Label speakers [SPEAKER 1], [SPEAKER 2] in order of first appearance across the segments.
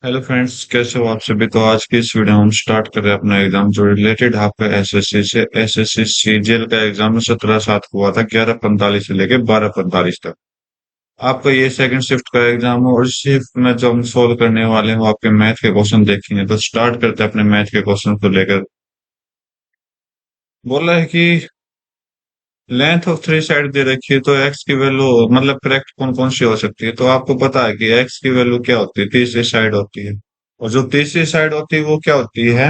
[SPEAKER 1] Hello friends, कैसे हो आप सभी। तो आज की इस वीडियो में हम स्टार्ट कर रहे हैं अपना एग्जाम जो रिलेटेड आपका एसएससी से। एसएससी सीजीएल का एग्जाम 17/7 को हुआ था, 11:45 से लेके 12:45 तक। आपका ये सेकंड शिफ्ट का एग्जाम है और इस शिफ्ट में जो हम सोल्व करने वाले हैं वो आपके मैथ के क्वेश्चन देखेंगे। तो स्टार्ट करते हैं अपने मैथ के क्वेश्चन को लेकर। बोला है कि लेंथ ऑफ थ्री साइड दे रखी है, तो एक्स की वैल्यू मतलब करेक्ट कौन कौन सी हो सकती है। तो आपको पता है कि एक्स की वैल्यू क्या होती है, तीसरी साइड होती है। और जो तीसरी साइड होती है वो क्या होती है,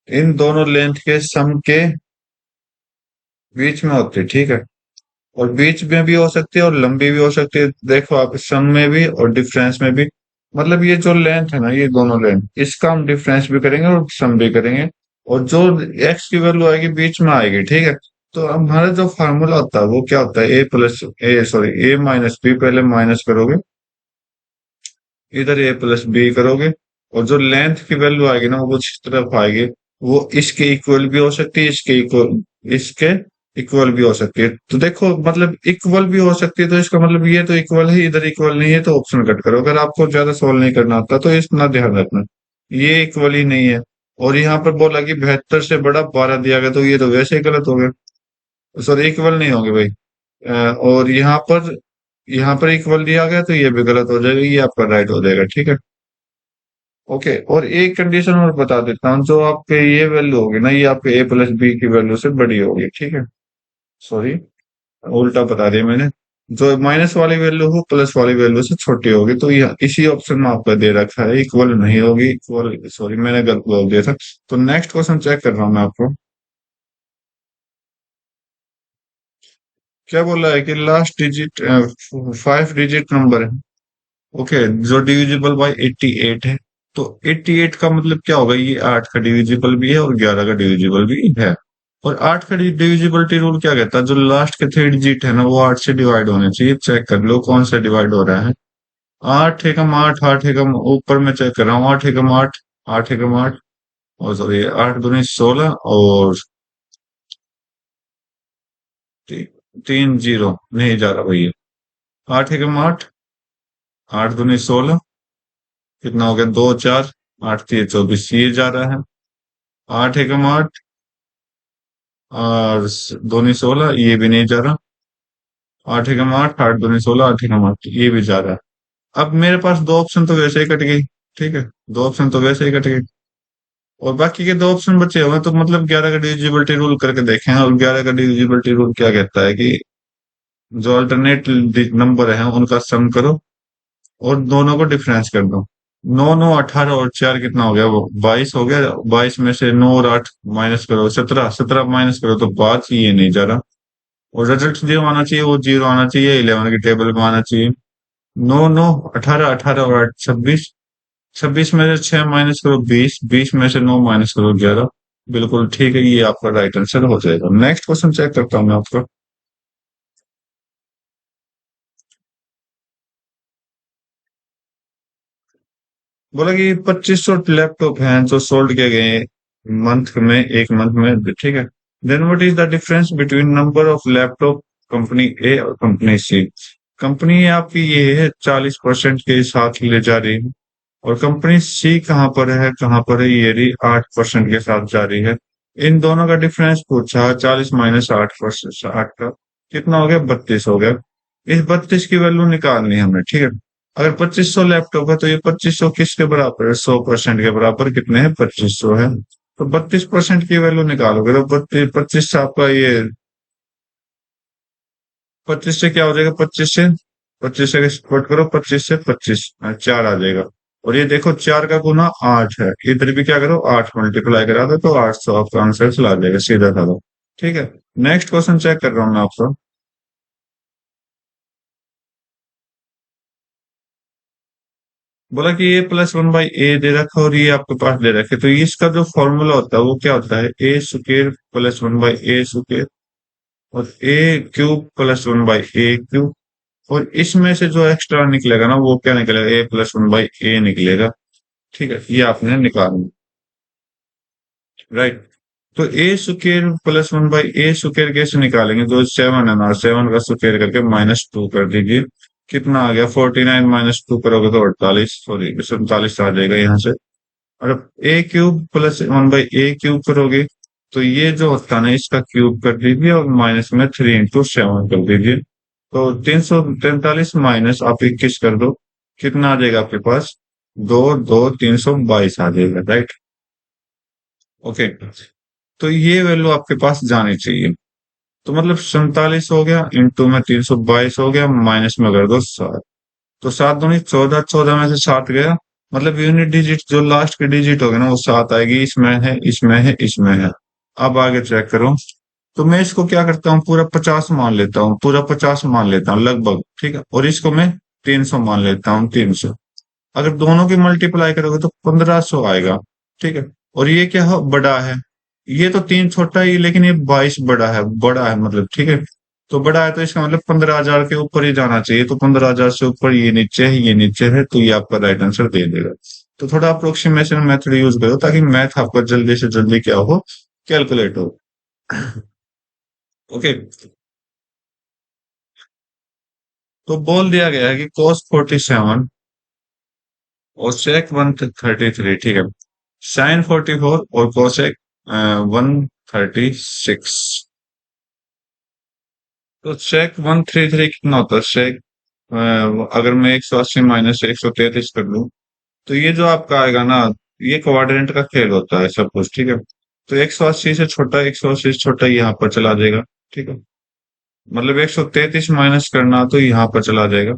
[SPEAKER 1] इन दोनों लेंथ के सम के बीच में होती है, ठीक है। और बीच में भी हो सकती है और लंबी भी हो सकती है। देखो आप, सम में भी और डिफरेंस में भी। मतलब ये जो लेंथ है ना, ये दोनों लेंथ, इसका हम डिफरेंस भी करेंगे और सम भी करेंगे। और जो एक्स की वैल्यू आएगी बीच में आएगी, ठीक है। तो हमारा जो फार्मूला होता है वो क्या होता है, ए प्लस ए सॉरी ए माइनस बी, पहले माइनस करोगे, इधर ए प्लस बी करोगे। और जो लेंथ की वैल्यू आएगी ना वो इस तरफ आएगी। वो इसके इक्वल भी हो सकती है, इसके इक्वल भी हो सकती है। तो देखो मतलब इक्वल भी हो सकती है, तो इसका मतलब ये तो इक्वल है, इधर इक्वल नहीं है, तो ऑप्शन कट करो। अगर आपको ज्यादा सोल्व नहीं करना आता तो इतना ध्यान रखना, ये इक्वल ही नहीं है। और यहाँ पर बोला कि 72 से बड़ा 12 दिया गया, तो ये तो वैसे ही गलत हो गया। सॉरी, इक्वल नहीं होंगे भाई। और यहाँ पर इक्वल दिया गया तो ये भी गलत हो जाएगा, ये आपका राइट हो जाएगा, ठीक है। ओके, और एक कंडीशन और बता देता हूँ, जो आपके ये वैल्यू होगी ना, ये आपके ए प्लस बी की वैल्यू से बड़ी होगी, ठीक है। सॉरी, उल्टा बता दिया मैंने। जो माइनस वाली वैल्यू हो प्लस वाली वैल्यू से छोटी होगी, तो यह इसी ऑप्शन में आपका दे रखा है, इक्वल नहीं होगी, इक्वल सॉरी मैंने गलत बोल दिया था। तो नेक्स्ट क्वेश्चन चेक कर रहा हूँ मैं आपको। क्या बोला है कि लास्ट डिजिट 5 डिजिट नंबर है, ओके, जो डिविजिबल बाय 88 है। तो 88 का मतलब क्या होगा, ये 8 का डिविजिबल भी है और 11 का डिविजिबल भी है। और 8 का डिविजिबिलिटी रूल क्या कहता है, जो लास्ट के 3 डिजिट है ना वो 8 से डिवाइड होने चाहिए। चेक कर लो कौन सा डिवाइड हो रहा है। 8 एकम 8, 8 एकम ऊपर में चेक कर रहा हूँ, 8 एकम 8, 8 एकम 8, और सॉरी 8 दूनी 16, और 3 जीरो नहीं जा रहा भैया। 8 एकम 8, 8 दूनी 16, कितना हो गया, 2 4, 8 3 24, ये जा रहा है। 8 एकम 8 और दूनी 16, ये भी नहीं जा रहा। 8 एकम 8, 8 दूनी 16, 8 एकम 8, ये भी जा रहा है। अब मेरे पास दो ऑप्शन तो वैसे ही कट गई, ठीक है। दो ऑप्शन तो वैसे ही कट गई, और बाकी के दो ऑप्शन बचे हुए, तो मतलब 11 का डिविजिबिलिटी रूल करके देखें। और 11 का डिविजिबिलिटी रूल क्या कहता है कि जो अल्टरनेट नंबर है उनका सम करो और दोनों को डिफरेंस कर दो। 9 9 18 और 4 कितना हो गया, वो 22 हो गया। 22 में से 9 और 8 माइनस करो, 17, 17 माइनस करो तो 5, ये नहीं जा रहा। और रिजल्ट जो आना चाहिए वो 0 आना चाहिए, 11 की टेबल में आना चाहिए। 9 9 18, 18 और 8 26, 26 में से 6 माइनस करो 20, 20 में से 9 माइनस करो 11। बिल्कुल ठीक है, ये आपका राइट आंसर हो जाएगा। नेक्स्ट क्वेश्चन चेक करता हूँ मैं आपका। बोला कि 2500 लैपटॉप हैं जो सोल्ड किए गए मंथ में, एक मंथ में, ठीक है। Then what is the difference between number of laptop company A और कंपनी सी। कंपनी आपकी ये है 40% के साथ ले जा रही है, और कंपनी सी कहाँ पर है, ये रही 8% के साथ जा रही है। इन दोनों का डिफरेंस पूछा, 40 माइनस 8%, 8 का कितना हो गया, 32 हो गया। इस 32 की वैल्यू निकालनी है हमें, ठीक है। अगर 2500 लैपटॉप है तो ये 2500 किसके बराबर है, 100% के बराबर। कितने हैं, 2500 है। तो 32% की वैल्यू निकालोगे तो 25 से आपका ये 25 से क्या हो जाएगा, 25 से स्क्वाट करो, 25 से 25 4 आ जाएगा। और ये देखो 4 का गुना 8 है, इधर भी क्या करो 8 मल्टीप्लाई करा दो तो 800 आपका आंसर चला जाएगा सीधा था। ठीक है। नेक्स्ट क्वेश्चन चेक कर रहा हूँ मैं आपका। बोला कि ए प्लस वन बाई ए दे रखा है और ये आपके पास दे रखे, तो इसका जो फॉर्मूला होता है वो क्या होता है, a square plus one by A square, और a cube plus one by a cube. और इसमें से जो एक्स्ट्रा निकलेगा ना वो क्या निकलेगा, A plus one by A निकलेगा। ठीक है, ये आपने निकालना, राइट। तो A square plus one by A square कैसे निकालेंगे, तो 7 है ना, 7 का स्क्र करके -2 कर दीजिए। कितना आ गया, 49 - 2 करोगे तो 48, सॉरी 47 आ जाएगा यहाँ से। और अब ए क्यूब प्लस 1/a³ करोगे तो ये जो होता है ना, इसका क्यूब कर दीजिए और माइनस में 3 × 7 कर दीजिए। तो 343 माइनस आप 21 कर दो, कितना आ जाएगा आपके पास, 2 2 322 आ जाएगा, राइट। ओके, तो ये वैल्यू आपके पास जानी चाहिए। तो मतलब 47 हो गया, इंटू में 322 हो गया, माइनस में कर दो 7। तो 7 दूनी 14, 14 में से 7 गया, मतलब यूनिट डिजिट जो लास्ट के डिजिट हो गए ना वो 7 आएगी, इसमें है, इसमें है, इसमें है। अब आगे चेक करो। तो मैं इसको क्या करता हूँ, पूरा 50 मान लेता हूँ, पूरा 50 मान लेता हूँ लगभग, ठीक है। और इसको मैं 300 मान लेता हूँ, 300। अगर दोनों की मल्टीप्लाई करोगे तो 1500 आएगा, ठीक है। और ये क्या है, बड़ा है। ये तो 3 छोटा ही, लेकिन ये 22 बड़ा है, बड़ा है मतलब, ठीक है। तो बड़ा है तो इसका मतलब 15,000 के ऊपर ही जाना चाहिए। तो 15,000 से ऊपर ये नीचे है, ये नीचे है, तो ये आपका राइट आंसर दे देगा। तो थोड़ा अप्रोक्सीमेशन मेथड यूज करो ताकि मैथ आपका जल्दी से जल्दी क्या हो, कैलकुलेट हो। ओके, तो बोल दिया गया है कि cos 47 और sec 133, ठीक है, sin 44 और cosec 136। तो sec 133 कितना होता है, sec अगर मैं 180 माइनस 133 कर लूं, तो ये जो आपका आएगा ना, ये क्वाड्रेंट का खेल होता है सब कुछ, ठीक है। तो 180 से छोटा, 180 से छोटा यहाँ पर चला जाएगा, ठीक है। मतलब 133 माइनस करना तो यहाँ पर चला जाएगा।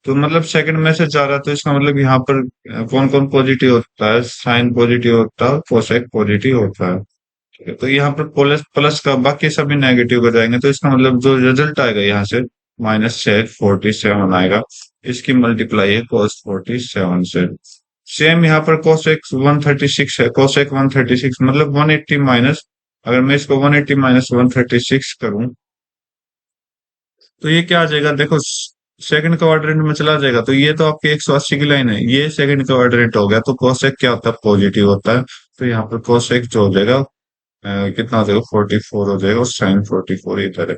[SPEAKER 1] तो मतलब सेकंड में से जा रहा, तो इसका मतलब यहाँ पर कौन कौन पॉजिटिव होता है, साइन पॉजिटिव होता है, कोसेक पॉजिटिव होता है, ठीक है। तो यहाँ पर प्लस प्लस का बाकी सभी नेगेटिव हो जाएंगे, तो इसका मतलब जो रिजल्ट आएगा यहाँ से, -sec 47 आएगा। इसकी मल्टीप्लाई है cos 47 से। सेम यहाँ पर cosec 136 है, cosec 136 मतलब 180 माइनस, अगर मैं इसको 180 माइनस 136 करूं, तो ये क्या आ जाएगा, देखो सेकंड क्वाड्रेंट में चला जाएगा। तो ये तो आपकी 180 की लाइन है, ये सेकंड क्वाड्रेंट हो गया, तो कोसेक क्या होता है, पॉजिटिव होता है। तो यहाँ पर कोसेक जो हो जाएगा, कितना हो जाएगा, 44 हो जाएगा, और साइन 44 इधर है,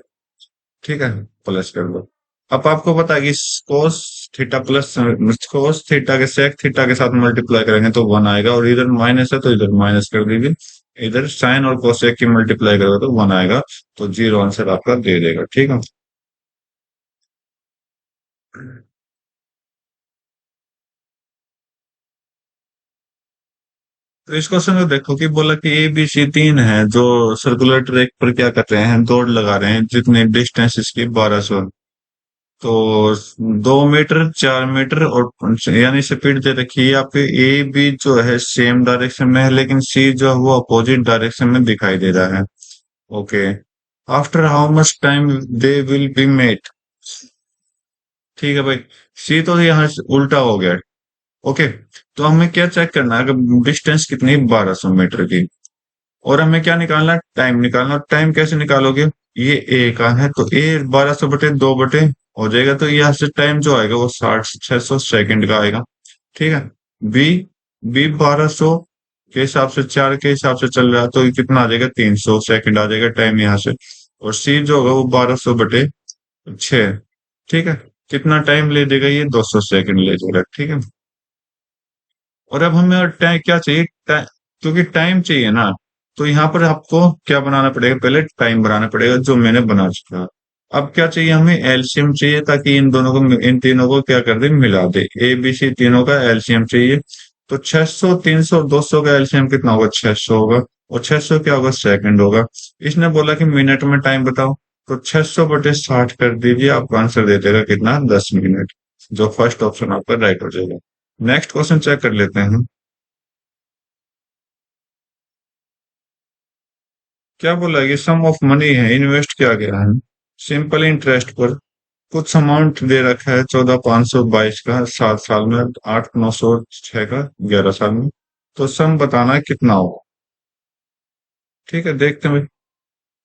[SPEAKER 1] ठीक है। प्लस कर दो। अब आपको पता है कि cos theta plus cos theta के सेक थीटा के साथ मल्टीप्लाई करेंगे तो 1 आएगा, और इधर माइनस है तो इधर माइनस कर दीजिए। इधर साइन और कोसेक की मल्टीप्लाई करोगे तो 1 आएगा। तो जीरो आंसर आपका दे देगा, ठीक है। तो इस क्वेश्चन में देखो कि बोला कि ए बी सी तीन है जो सर्कुलर ट्रैक पर क्या कर रहे हैं, दौड़ लगा रहे हैं, जितने डिस्टेंस इसकी 1200। तो 2 मीटर, 4 मीटर, और यानी स्पीड दे रखी है आपके। ए बी जो है सेम डायरेक्शन में है, लेकिन सी जो है वो अपोजिट डायरेक्शन में दिखाई दे रहा है। Okay, after how much time they will be met, ठीक है भाई। सी तो यहाँ से उल्टा हो गया। ओके, तो हमें क्या चेक करना है, कि डिस्टेंस कितनी, 1200 मीटर की। और हमें क्या निकालना है, टाइम निकालना। और टाइम कैसे निकालोगे, ये ए का है तो ए 1200/2 हो जाएगा। तो यहाँ से टाइम जो आएगा वो 60 600 सेकंड का आएगा, ठीक है। बी बी 1200 के हिसाब से, 4 के हिसाब से चल रहा है, तो ये कितना आ जाएगा, 300 सेकंड आ जाएगा टाइम यहाँ से। और सी जो होगा वो 1200/6, ठीक है। कितना टाइम ले देगा, ये 200 सेकंड ले जाएगा, ठीक है। और अब हमें टाइम क्या चाहिए, क्योंकि टाइम चाहिए ना, तो यहाँ पर आपको क्या बनाना पड़ेगा, पहले टाइम बनाना पड़ेगा, जो मैंने बना चुका। अब क्या चाहिए, हमें एलसीएम चाहिए, ताकि इन दोनों को, इन तीनों को क्या कर दे, मिला दे। ए बी सी तीनों का एलसीएम चाहिए। तो 600, 300, 200 का एलसीएम कितना होगा, 600 होगा। और 600 क्या होगा, सेकंड होगा। इसने बोला कि मिनट में टाइम बताओ, तो 600/60 कर दीजिए, आपका आंसर दे देगा कितना, 10 मिनट। जो फर्स्ट ऑप्शन आपका राइट हो जाएगा। नेक्स्ट क्वेश्चन चेक कर लेते हैं। क्या बोला, ये सम ऑफ मनी है, इन्वेस्ट किया गया है सिंपल इंटरेस्ट पर। कुछ अमाउंट दे रखा है, 14,522 का 7 साल में, 8,906 का 11 साल में। तो सम बताना है कितना होगा, ठीक है, देखते हैं।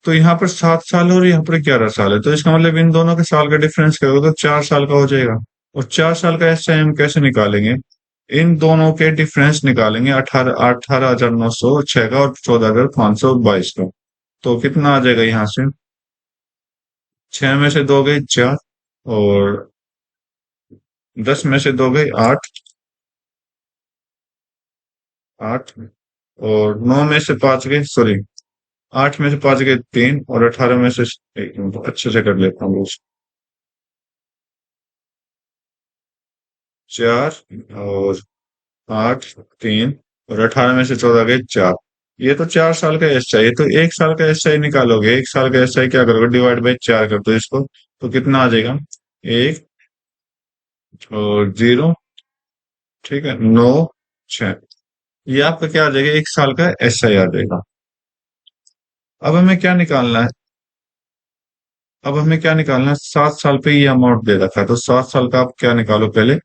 [SPEAKER 1] तो यहाँ पर 7 साल और यहाँ पर 11 साल है, तो इसका मतलब इन दोनों के साल का डिफरेंस क्या होगा, तो 4 साल का हो जाएगा। और 4 साल का ऐसे हम कैसे निकालेंगे, इन दोनों के डिफरेंस निकालेंगे, 18,906 का और 14,522 का। तो कितना आ जाएगा यहाँ से, 6 में से 2 गए 4, और 10 में से 2 गई 8, 8, और 9 में से 5 गए, सॉरी, 8 में से 5 गए 3, और 18 में से, एक मिनट अच्छे से कर लेता हूँ, 4, और 8, 3, और 18 में से 14 गए 4। ये तो 4 साल का एस आई, तो 1 साल का एस आई निकालोगे, 1 साल का एस आई क्या करोगे, डिवाइड बाई 4 कर दो इसको, तो कितना आ जाएगा, 1 और 0, ठीक है, 9, 6। ये आपका क्या आ जाएगा, 1 साल का एस आई आ जाएगा। अब हमें क्या निकालना है, अब हमें क्या निकालना है, 7 साल पे ये अमाउंट दे रखा है, तो 7 साल का आप क्या निकालो, पहले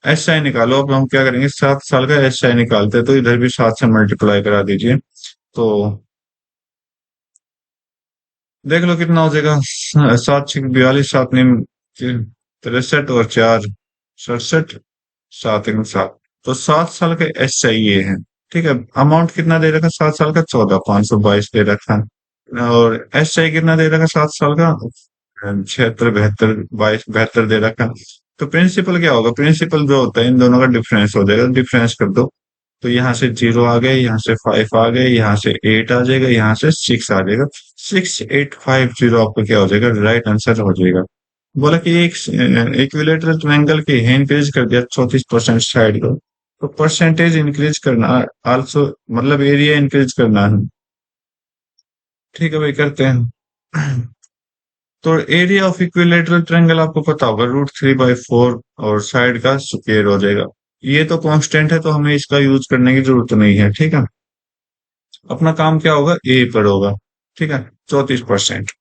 [SPEAKER 1] एस आई निकालो। अब हम क्या करेंगे, 7 साल का एस आई निकालते हैं, तो इधर भी 7 से मल्टीप्लाई करा दीजिए, तो देख लो कितना हो जाएगा, 7 6 42, 7 9 63, और 4 67, 7 1 7, तो 7 साल का एस आई ये है। ठीक है, अमाउंट कितना दे रखा है, 7 साल का 14,522 दे रखा है, और एस आई कितना दे रखा है 7 साल का, 76 72 22 72 दे रखा है। तो प्रिंसिपल क्या होगा, प्रिंसिपल जो होता है इन दोनों का डिफरेंस हो जाएगा, डिफरेंस कर दो, तो यहाँ से 0 आ गए, यहाँ से 5 आ गए, यहाँ से 8 आ जाएगा, यहाँ से 6 आ जाएगा, 6850 आपका क्या हो जाएगा, राइट आंसर हो जाएगा। बोला कि एक इक्विलेटरल ट्रायंगल की है इंक्रीज कर दिया 34% साइड को, तो परसेंटेज इंक्रीज करना, आल्सो मतलब एरिया इंक्रीज करना है। ठीक है भाई, करते हैं। तो एरिया ऑफ इक्विलेटरल ट्रायंगल आपको पता होगा, √3/4, और साइड का स्क्वायर हो जाएगा। ये तो कांस्टेंट है, तो हमें इसका यूज करने की जरूरत नहीं है, ठीक है। अपना काम क्या होगा, ए पर होगा, ठीक है। 34%,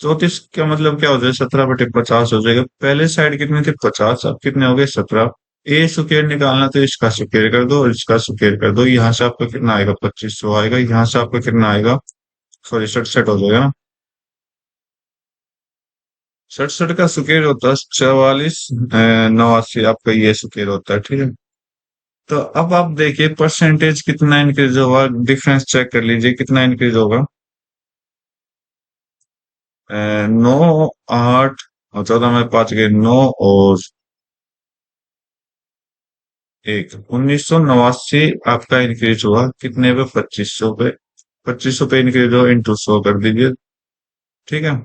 [SPEAKER 1] 34 का मतलब क्या हो जाएगा, 17/50 हो जाएगा। पहले साइड कितने थे, 50, अब कितने हो गए, 17। ए स्क्वायर निकालना, तो इसका स्क्वायर कर दो और इसका स्क्वायर कर दो, यहाँ से आपका कितना आएगा, 2500 आएगा, यहाँ से आपका कितना आएगा, सॉरी 67 हो जाएगा ना। 67 का स्क्वायर होता है 44, 89 आपका ये स्क्वायर होता है, ठीक है। तो अब आप देखिए परसेंटेज कितना इंक्रीज होगा, डिफरेंस चेक कर लीजिए कितना इंक्रीज होगा, 9, 8, और 14 में 5 गए 9, और 1, 1989 आपका इंक्रीज हुआ कितने पे, 2500 पे, 2500 पे इंक्रीज हो, इंटू 100 कर दीजिए, ठीक है।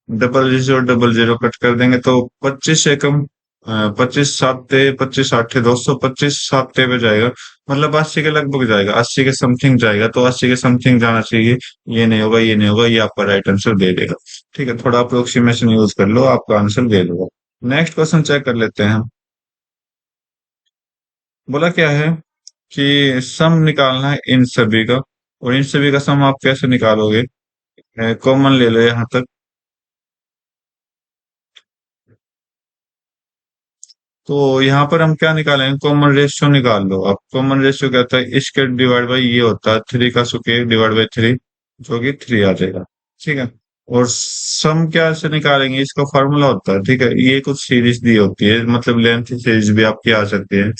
[SPEAKER 1] डबल जीरो कट कर देंगे, तो 25 एकम, 25 7 25 8 200, 25 7 पे जाएगा, मतलब 80 के लगभग जाएगा, 80 के समथिंग जाएगा, तो 80 के समथिंग जाना चाहिए। ये नहीं होगा, ये नहीं होगा, ये आपका राइट आंसर दे देगा। ठीक है, थोड़ा अप्रोक्सीमेशन यूज कर लो, आपका आंसर दे देगा। नेक्स्ट क्वेश्चन चेक कर लेते हैं हम। बोला क्या है कि सम निकालना है इन सभी का, और इन सभी का सम आप कैसे निकालोगे, कॉमन ले लो यहाँ तक। तो यहाँ पर हम क्या निकालेंगे, कॉमन रेशियो निकाल लो। अब कॉमन रेशियो क्या होता है, इसके डिवाइड बाई ये होता है 3 का स्क्वायर डिवाइड बाई 3, जो कि 3 आ जाएगा, ठीक है। और सम क्या से निकालेंगे, इसका फॉर्मूला होता है, ठीक है, ये कुछ सीरीज दी होती है, मतलब लेंथ सीरीज भी आपकी आ सकती है,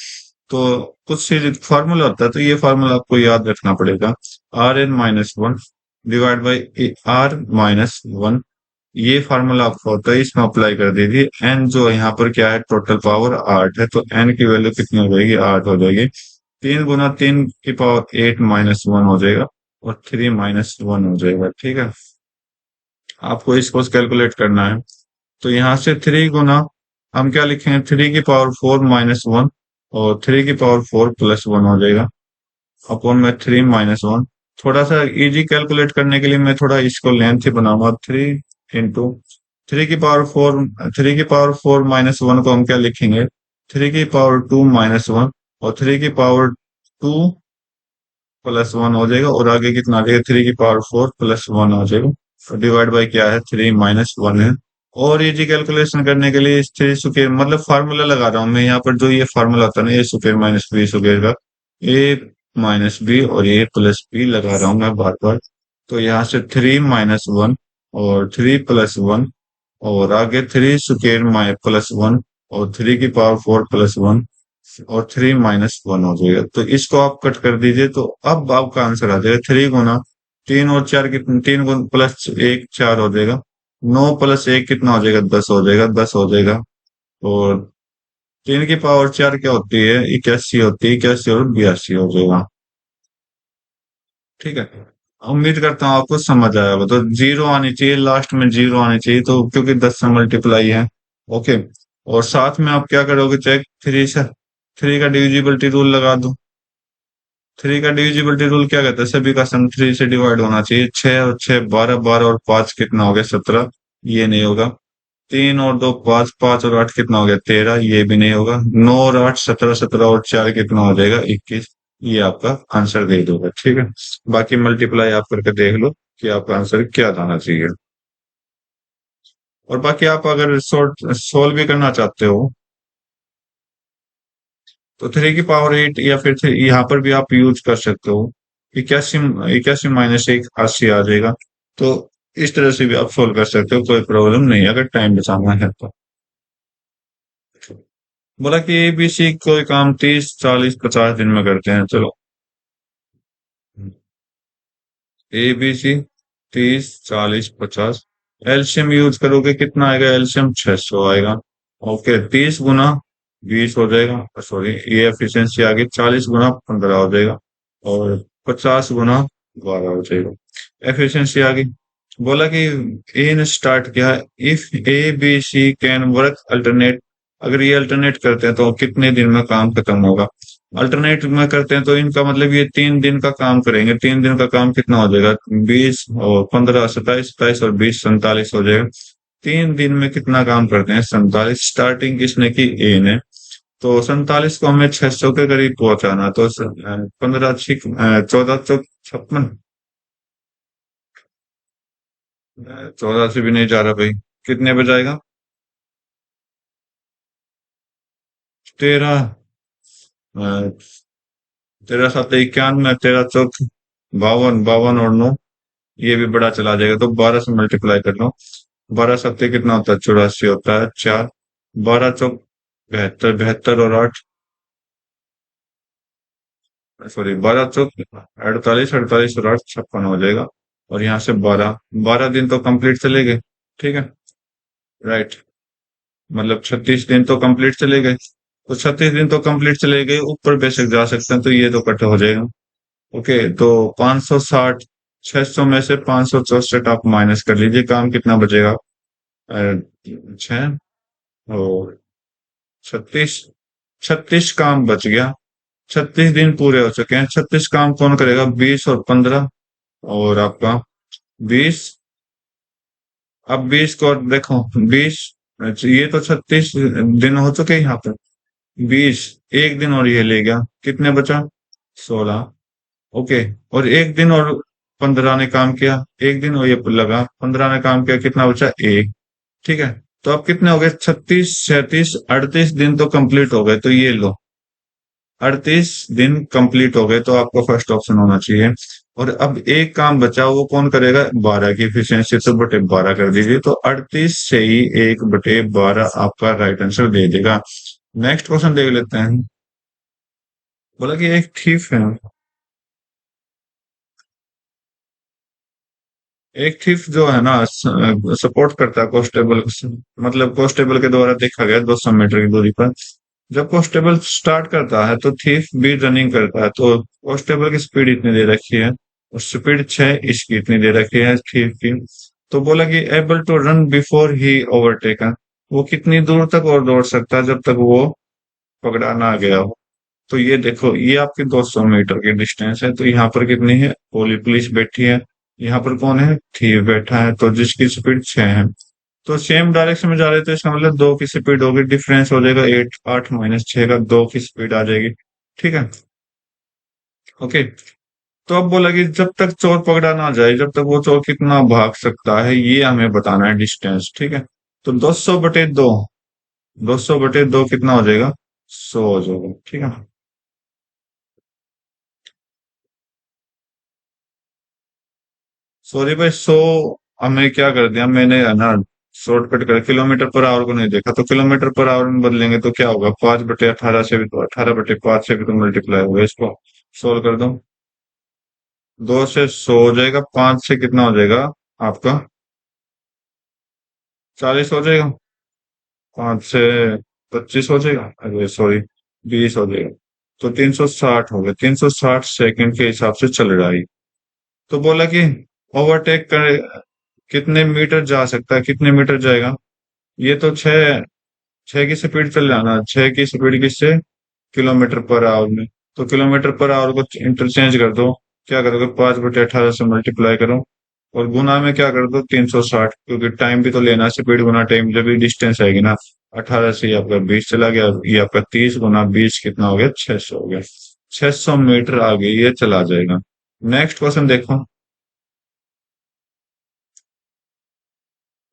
[SPEAKER 1] तो कुछ सीरीज फॉर्मूला होता है, तो ये फॉर्मूला आपको याद रखना पड़ेगा, Rn-1 डिवाइड बाई R-1, ये फार्मूला आपका होता है, इसमें अप्लाई कर दीजिए। एन जो यहाँ पर क्या है, टोटल पावर 8 है, तो एन की वैल्यू कितनी हो जाएगी, 8 हो जाएगी। 3 × 3 की पावर 8 - 1 हो जाएगा, और 3 - 1 हो जाएगा, ठीक है। आपको इसको कैलकुलेट करना है, तो यहाँ से 3 गुना हम क्या लिखेंगे, 3 की पावर 4 - 1, और 3 की पावर 4 + 1 हो जाएगा, अपॉन में 3 - 1। थोड़ा सा इजी कैलकुलेट करने के लिए मैं थोड़ा इसको लेंथ ही बनाऊंगा, 3 × 3 की पावर 4 को हम क्या लिखेंगे, 3 की पावर 2 - 1, और 3 की पावर 2 + 1 हो जाएगा, और आगे कितना आ जाएगा, 3 की पावर 4 + 1 हो जाएगा, तो डिवाइड बाई क्या है, 3 - 1 है। और इजी कैलकुलेशन करने के लिए इस 3 स्क्वायर मतलब फार्मूला लगा रहा हूँ मैं यहाँ पर, जो ये फार्मूला होता है ना, ए स्क्वायर माइनस बी स्क्वायर का, ए माइनस बी और ए प्लस बी लगा रहा हूँ मैं बार बार। तो यहाँ से 3 - 1, और 3 + 1, और आगे 3 स्क्वायर +1, और 3 की पावर 4 + 1, और 3 - 1 हो जाएगा। तो इसको आप कट कर दीजिए, तो अब आपका आंसर आ जाएगा, 3 गुना 3 और 4 कितने, 3 गुना +1 4 हो जाएगा, 9 + 1 कितना हो जाएगा, 10 हो जाएगा, 10 हो जाएगा। और 3 की पावर 4 क्या होती है? 81 होती है, 81 और 82 हो जाएगा। ठीक है, उम्मीद करता हूँ आपको समझ आया होगा। तो जीरो आनी चाहिए, लास्ट में जीरो आनी चाहिए, तो क्योंकि 10 से मल्टीप्लाई है। ओके। और साथ में आप क्या करोगे चेक? 3 का डिविजिबिलिटी रूल लगा दो। 3 का डिविजिबिलिटी रूल क्या कहता है? सभी का सम 3 से डिवाइड होना चाहिए। 6 और 6 12, 12 और 5 कितना हो गया? 17। ये नहीं होगा। 3 और 2 5, 5 और 8 कितना हो गया? 13। ये भी नहीं होगा। 9 और 8 17, 17 और 4 कितना हो जाएगा? 21। ये आपका आंसर दे दोगे, ठीक है। बाकी मल्टीप्लाई आप करके देख लो कि आपका आंसर क्या आना चाहिए। और बाकी आप अगर सॉल्व सोल्व भी करना चाहते हो तो 3 की पावर 8 या फिर यहाँ पर भी आप यूज कर सकते हो। 81, 81 - 1 80 आ जाएगा। तो इस तरह से भी आप सोल्व कर सकते हो, कोई प्रॉब्लम नहीं है, अगर टाइम बचाना है तो। बोला कि एबीसी कोई काम 30 40 50 दिन में करते हैं, चलो। एबीसी 30 40 50, एलसीएम यूज करोगे कितना आएगा? एलसीएम 600 आएगा। ओके, 30 गुना 20 हो जाएगा। सॉरी, ये एफिशिएंसी आ गई। 40 गुना 15 हो जाएगा। और 50 गुना 12 हो जाएगा। एफिशिएंसी आ गई। बोला कि ए ने स्टार्ट किया है, if A B C can work alternate. अगर ये अल्टरनेट करते हैं तो कितने दिन में काम खत्म होगा? अल्टरनेट में करते हैं तो इनका मतलब ये 3 दिन का काम करेंगे। 3 दिन का काम कितना हो जाएगा? 20 और 15 27, 27 और 20 47 हो जाएगा। 3 दिन में कितना काम करते हैं? 47। स्टार्टिंग किसने की? ए ने। तो 47 को हमें 600 के करीब पहुंचाना, तो 15 छिक 14 चौक 56। 14 से भी नहीं जा रहा भाई। कितने पे जाएगा? 13, 13 7 91, 13 चौक 52, 52 और 9। ये भी बड़ा चला जाएगा, तो 12 से मल्टीप्लाई कर लो। 12 7 कितना होता है? 84 होता है। 4, 12 चौक 72, 72 और 8, सॉरी 12 चौक 48, 48 और 8 56 हो जाएगा। और यहाँ से 12, 12 दिन तो कंप्लीट चले गए। ठीक है, राइट। मतलब 36 दिन तो कंप्लीट चले गए। तो 36 दिन तो कंप्लीट चले गए, ऊपर बेशक जा सकते हैं, तो ये तो कट हो जाएगा। ओके, तो 560, 600 में से 564 आप माइनस कर लीजिए, काम कितना बचेगा? 6 और 36, 36 काम बच गया। 36 दिन पूरे हो चुके हैं। 36 काम कौन करेगा? 20 और 15, और आपका 20। अब 20 को देखो, 20, ये तो 36 दिन हो चुके हैं यहाँ पे। 20, एक दिन और ये ले गया, कितने बचा? 16। ओके, और एक दिन और 15 ने काम किया, एक दिन और ये लगा 15 ने काम किया, कितना बचा? एक। ठीक है, तो अब कितने हो गए? 36 37 38 दिन तो कंप्लीट हो गए, तो ये लो 38 दिन कंप्लीट हो गए, तो आपका फर्स्ट ऑप्शन होना चाहिए। और अब एक काम बचा, वो कौन करेगा? 12 की एफिशिएंसी, तो बटे 12 कर दीजिए, तो 38 से ही 1/12 आपका राइट आंसर दे देगा। नेक्स्ट क्वेश्चन देख लेते हैं। बोला कि एक थीफ है, एक थीफ जो है ना, सपोर्ट करता है कॉन्स्टेबल। मतलब कॉन्स्टेबल के द्वारा देखा गया 200 मीटर की दूरी पर। जब कॉन्स्टेबल स्टार्ट करता है तो थीफ भी रनिंग करता है, तो कॉन्स्टेबल की स्पीड इतनी दे रखी है और स्पीड 6, इसकी इतनी दे रखी है थीफ की। तो बोला कि able to run before he overtaken, वो कितनी दूर तक और दौड़ सकता है जब तक वो पकड़ा ना गया हो? तो ये देखो, ये आपकी 200 मीटर की डिस्टेंस है, तो यहाँ पर कितनी है? पुलिस बैठी है। यहाँ पर कौन है? थीव बैठा है, तो जिसकी स्पीड 6 है। तो सेम डायरेक्शन में जा रहे, तो इसका मतलब 2 की स्पीड होगी, डिफरेंस हो जाएगा 8, 8 - 6 का 2 की स्पीड आ जाएगी। ठीक है, ओके। तो अब बोला कि जब तक चोर पकड़ा ना जाए, जब तक वो चोर कितना भाग सकता है, ये हमें बताना है डिस्टेंस। ठीक है, तो 200/2, 200/2 कितना हो जाएगा? 100 हो जाएगा। ठीक है, सॉरी भाई, 100 हमें क्या कर दिया मैंने, है ना, शॉर्टकट कर किलोमीटर पर आवर को नहीं देखा, तो किलोमीटर पर आवर में बदलेंगे तो क्या होगा? 5/18 से भी तो 18/5 से भी तो मल्टीप्लाई होगा। इसको सोल्व कर दो। 2 से 100 हो जाएगा, 5 से कितना हो जाएगा आपका? 40 हो जाएगा। 5 से 25 हो जाएगा, अरे सॉरी 20 हो जाएगा। तो 360 हो गया, 360 सेकंड के हिसाब से चल रहा है। तो बोला कि ओवरटेक करे, कितने मीटर जा सकता है, कितने मीटर जाएगा। ये तो छह छह की स्पीड चल जाना, छह की स्पीड किससे, किलोमीटर पर आवर में। तो किलोमीटर पर आवर को इंटरचेंज कर दो, क्या करोगे, 5/18 से मल्टीप्लाई करो और गुना में क्या कर दो, 360, क्योंकि टाइम भी तो लेना, स्पीड गुना टाइम, जब भी डिस्टेंस आएगी ना। 18 से ये आपका 20 चला गया, ये आपका 30 गुना 20 कितना हो गया, 600 हो गया। 600 मीटर आगे ये चला जाएगा। नेक्स्ट क्वेश्चन देखो।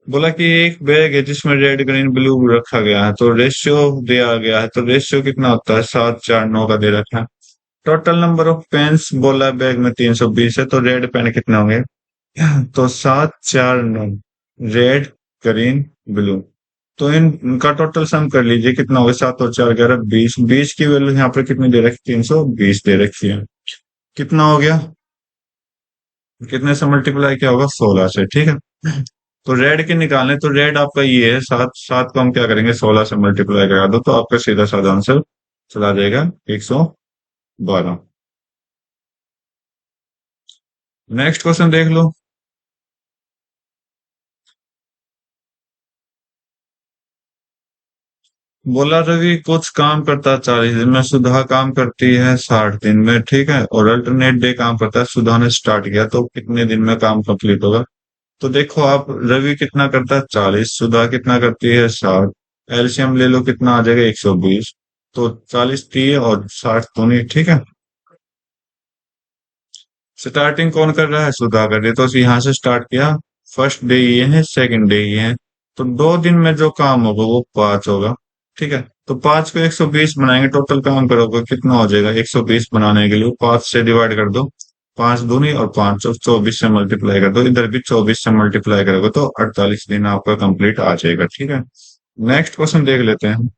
[SPEAKER 1] बोला कि एक बैग है जिसमें रेड ग्रीन ब्लू रखा गया है, तो रेशियो दिया गया है, तो रेशियो कितना होता है, 7 4 9 का दे रखा है। टोटल नंबर ऑफ पेन्स बोला है बैग में 320 है, तो रेड पेन कितने होंगे, तो 7 4 9, रेड ग्रीन ब्लू। तो इनका टोटल सम कर लीजिए कितना होगा, 7 और 4 11 20, 20 की वैल्यू यहाँ पर कितनी दे रखी, 320 दे रखी है। कितना हो गया, कितने से मल्टीप्लाई क्या होगा, 16 से, ठीक है। तो रेड के निकालने, तो रेड आपका ये है 7, 7 को हम क्या करेंगे, 16 से मल्टीप्लाई करा दो, तो आपका सीधा साधा आंसर चला जाएगा 112। नेक्स्ट क्वेश्चन देख लो। बोला रवि कुछ काम करता है 40 दिन में, सुधा काम करती है 60 दिन में, ठीक है, और अल्टरनेट डे काम करता है, सुधा ने स्टार्ट किया तो कितने दिन में काम कंप्लीट होगा। तो देखो आप, रवि कितना करता है 40, सुधा कितना करती है 60, एलसीएम ले लो कितना आ जाएगा 120। तो 40 दिए और 60 तो नहीं, ठीक है। स्टार्टिंग कौन कर रहा है, सुधा कर रही है, तो यहाँ से स्टार्ट किया। फर्स्ट डे ये है, सेकंड डे ये है, तो 2 दिन में जो काम होगा वो 5 होगा, ठीक है। तो 5 को 120 बनाएंगे, टोटल काम करोगे कितना हो जाएगा, 120 बनाने के लिए 5 से डिवाइड कर दो, 5 दूनी और 5 24 से मल्टीप्लाई कर दो, इधर भी 24 से मल्टीप्लाई करोगे तो 48 दिन आपका कंप्लीट आ जाएगा, ठीक है। नेक्स्ट क्वेश्चन देख लेते हैं।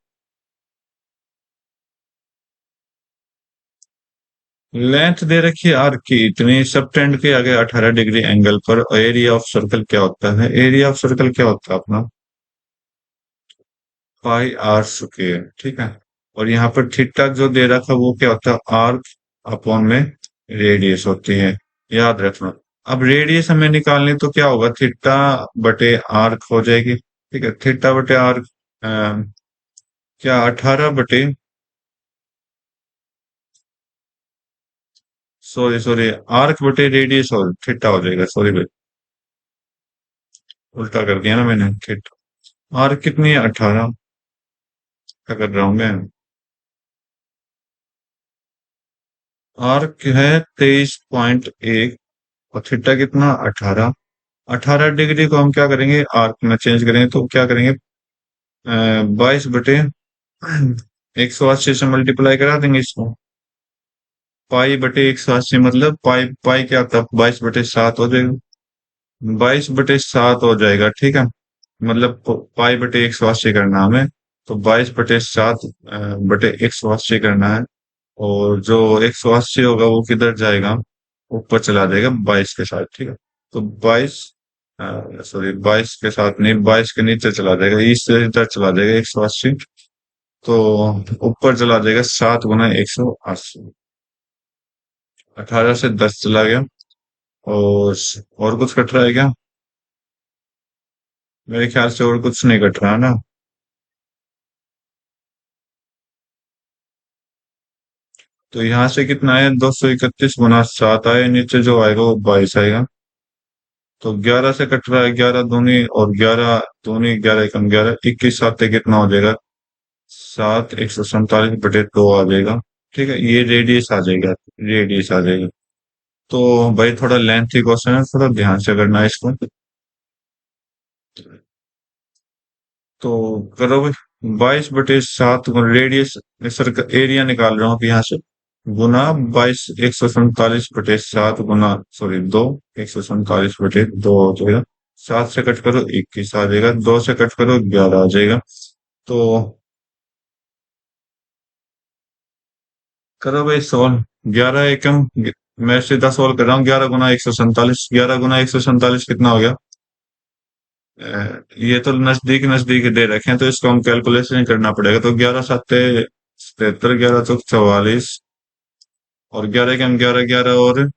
[SPEAKER 1] लेंथ दे रखी है आर्क की इतनी, सबटेंड के आगे 18 डिग्री एंगल पर एरिया ऑफ सर्कल क्या होता है, एरिया ऑफ सर्कल क्या होता है अपना, पाई आर स्क्वायर, ठीक है। और यहाँ पर थीटा जो दे रखा है वो क्या होता है, आर्क अपॉन में रेडियस होती है, याद रखना। अब रेडियस हमें निकालनी तो क्या होगा, थीटा बटे आर्क हो जाएगी, ठीक है, थीटा बटे आर्क क्या 18 बटे, सॉरी सॉरी, आर्क बटे रेडियस और थीटा हो जाएगा, सॉरी भाई, उल्टा कर दिया ना मैंने, थीटा। आर्क कितनी है 18, क्या कर रहा हूं मैं, आर्क है 23.1 और थीटा कितना 18। 18 डिग्री को हम क्या करेंगे, आर्क में चेंज करेंगे तो क्या करेंगे, 22 बटे 180 से मल्टीप्लाई करा देंगे इसको। पाई बटे 180 मतलब पाई, पाई क्या था, 22/7 हो जाएगा, 22/7 हो जाएगा, ठीक है। मतलब पाई बटे 180 करना हमें, तो 22/7 बटे 180 करना है। और जो 180 होगा वो किधर जाएगा, ऊपर चला जाएगा 22 के साथ, ठीक है। तो 22, सॉरी 22 के साथ नहीं, 22 के नीचे चला जाएगा, इससे इधर चला जाएगा 180, तो ऊपर चला जाएगा 7 गुना 180, 18 से 10 चला गया। और कुछ कट रहा है क्या, मेरे ख्याल से और कुछ नहीं कट रहा है ना। तो यहाँ से कितना आया, 231 गुना 7 आए, नीचे जो आएगा वो 22 आएगा। तो 11 से कट रहा है, 11 दूनी और 11 दूनी, 11 एकम 11, 21 सात कितना हो जाएगा, 7 147/2 आ जाएगा, ठीक है। ये रेडियस आ जाएगा, रेडियस आ जाएगा। तो भाई थोड़ा लेंथी क्वेश्चन है, थोड़ा ध्यान से करना है इसको। तो करो भाई, 22/7 रेडियस, सर एरिया निकाल रहा हूँ यहाँ से, गुना 147/7 गुना, सॉरी 2, 147/2 हो जाएगा। 7 से कट करो 21 आ जाएगा, 2 से कट करो 11 आ जाएगा। तो करो भाई सोल्व, 11 एकम, मैं सीधा सोल्व कर रहा हूँ, 11 गुना 147, 11 गुना 147 कितना हो गया, ये तो नजदीक नजदीक दे रखे हैं, तो इसको हम कैलकुलेशन ही करना पड़ेगा। तो 11×7 = 77, 11×4 = 44, और 11 × 11 11, और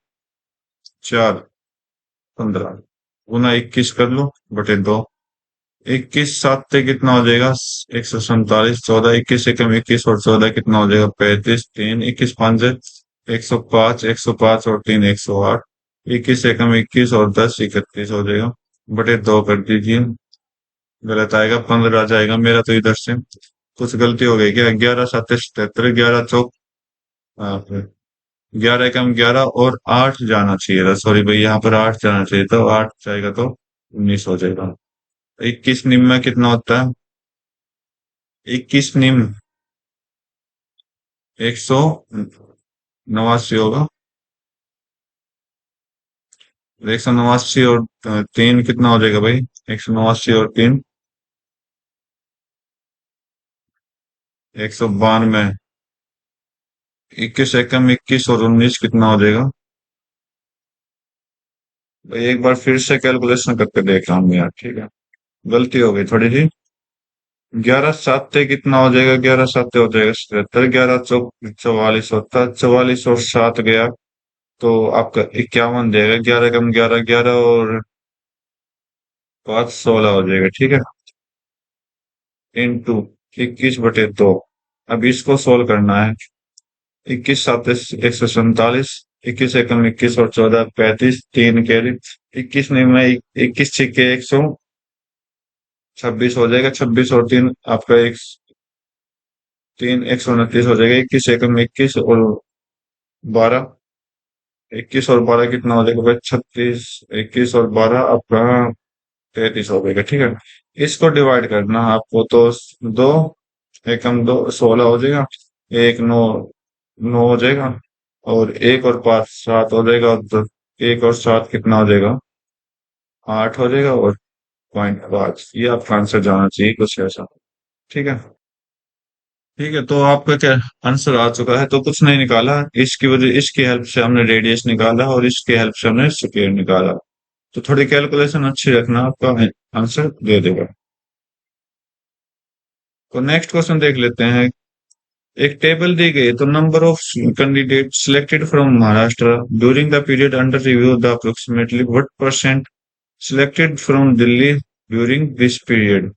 [SPEAKER 1] 4 = 15, गुना 21 कर लो, बटे 2। 21×7 कितना हो जाएगा? 147। 14, 21 × 21 और 14 कितना हो जाएगा? 35। 3, 21×5 = 105। 105 और 3 108। 21 × 21 और 10 31 हो जाएगा, बटे 2 कर दीजिए। गलत आएगा, 15 आ जाएगा मेरा तो इधर से। कुछ गलती हो गई क्या? 11×7 = 77, 11×4 11 × 11 और 8 जाना चाहिए था। सॉरी भाई, यहाँ पर 8 जाना चाहिए था, 8 जाएगा तो 19 हो जाएगा। 21 निम में कितना होता है? 21 निम 189 होगा। 189 और 3 कितना हो जाएगा भाई? 189 और 3 192। 21 × 21 और 19 कितना हो जाएगा भाई? एक बार फिर से कैलकुलेशन करके देख रहा हूँ यार, ठीक है। गलती हो गई थोड़ी सी। 11×7 कितना हो जाएगा? 11×7 हो जाएगा 77। 11×4 = 44 होता है। 44 और 7 गया तो आपका 51 देगा। 11 × 11 11, और 5 16 हो जाएगा, ठीक है। इंटू 21/2। अब इसको सोल्व करना है। 21×7 = 147। 21 × 21 और 14 35। 3 कैरी। 21 नहीं, मैं 21 × 6 = 126 हो जाएगा। 26 और 3 आपका एक 3 129 हो जाएगा। 21 × 21 और 12। 21 और 12 कितना हो जाएगा भाई? 36। 21 और 12 आपका 33 हो जाएगा, ठीक है। इसको डिवाइड करना है आपको, तो 2 एकम 2 16 हो जाएगा। 1 9 9 हो जाएगा, और 1 और 5 7 हो जाएगा। तो 1 और 7 कितना हो जाएगा? 8 हो जाएगा, और 0.5। ये आपका आंसर जाना चाहिए कुछ ऐसा, ठीक है। ठीक है, तो आपका क्या आंसर आ चुका है? तो कुछ नहीं निकाला इसकी वजह, इसकी हेल्प से हमने रेडियस निकाला, और इसकी हेल्प से हमने स्क्वायर निकाला। तो थोड़ी कैलकुलेशन अच्छी रखना, आपका आंसर दे देगा। तो नेक्स्ट क्वेश्चन देख लेते हैं। एक टेबल दी गई, तो number of candidate selected from Maharashtra during the period under review, the approximately what percent selected from Delhi during this period?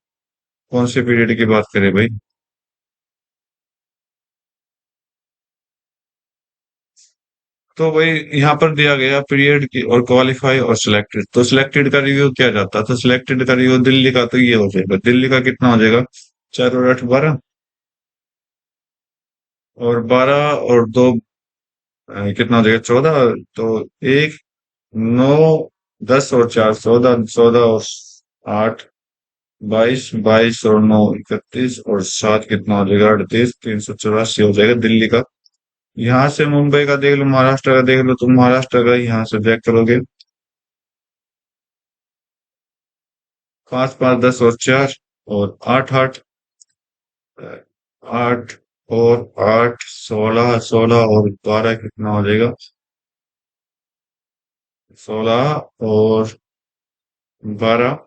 [SPEAKER 1] कौन से पीरियड की बात करें भाई? तो भाई यहाँ पर दिया गया पीरियड की, और क्वालिफाई और सिलेक्टेड। तो सिलेक्टेड का रिव्यू क्या जाता है? तो सिलेक्टेड का रिव्यू दिल्ली का, तो ये हो जाएगा। दिल्ली का कितना हो जाएगा? 4 और 8 12, और 12 और 2 कितना हो जाएगा? 14। तो 1 9 10 और 4 14, 14 और 8 22, 22 और 9 31, और 7 कितना हो जाएगा? 38। 384 हो जाएगा दिल्ली का। यहाँ से मुंबई का देख लो, महाराष्ट्र का देख लो, तुम महाराष्ट्र का यहाँ से चेक करोगे। 5 5 10 और 4, और 8 8 8 और 8 16, 16 और 12 कितना हो जाएगा? 16 और 12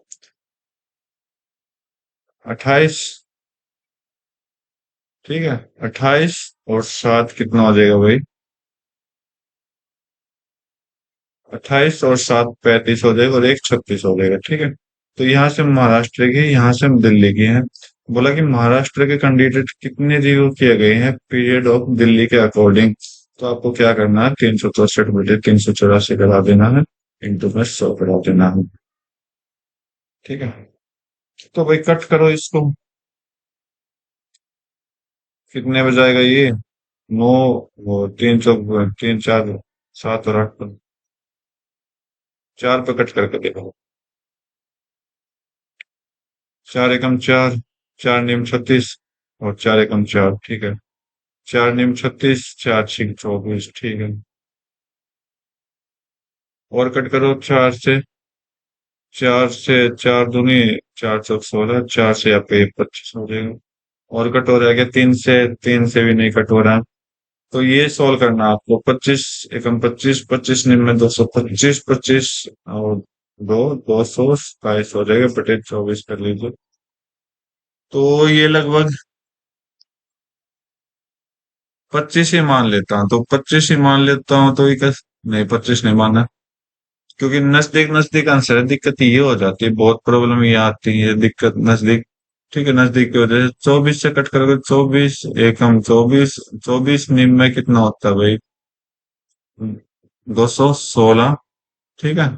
[SPEAKER 1] 28, ठीक है। 28 और 7 कितना हो जाएगा भाई? 28 और 7 35 हो जाएगा, और एक 36 हो जाएगा, ठीक है। तो यहाँ से हम महाराष्ट्र के, यहाँ से हम दिल्ली के हैं। बोला कि महाराष्ट्र के कैंडिडेट कितने रिव्यू किए गए हैं पीरियड ऑफ दिल्ली के अकॉर्डिंग। तो आपको क्या करना है? 364/384 करा देना है, इंटू में 100 करा देना है, ठीक है। तो भाई कट करो इसको, कितने बजाएगा ये? 9, वो 3 3 4 7 और 8 पर, 4 पे कट करके देखो। 4 एकम 4, 4 निम 36, और 4 एकम 4, ठीक है। 4 निम 36, 4 6 24, ठीक है। और कट करो 4 से। 4 से 4 दूनी 4 चौक 16, 4 से आपका ये 25 हो जाएगा। और कट हो जाएगा 3 से, 3 से भी नहीं कट हो रहा। तो ये सॉल्व करना आपको। 25 एकम 25, 25 निम में 225, 25 और दो, 200 22 हो जाएगा बटे 24 कर लीजिए। तो ये लगभग 25 ही मान लेता हूँ, तो 25 ही मान लेता हूँ, तो ये नहीं, 25 नहीं मानना, क्योंकि नजदीक नजदीक आंसर है, दिक्कत ये हो जाती है, बहुत प्रॉब्लम ये आती है, दिक्कत नजदीक। ठीक है, नजदीक की वजह से 24 से कट करोगे, 24 एकम 24, 24 निम में कितना होता है भाई? 216। ठीक है,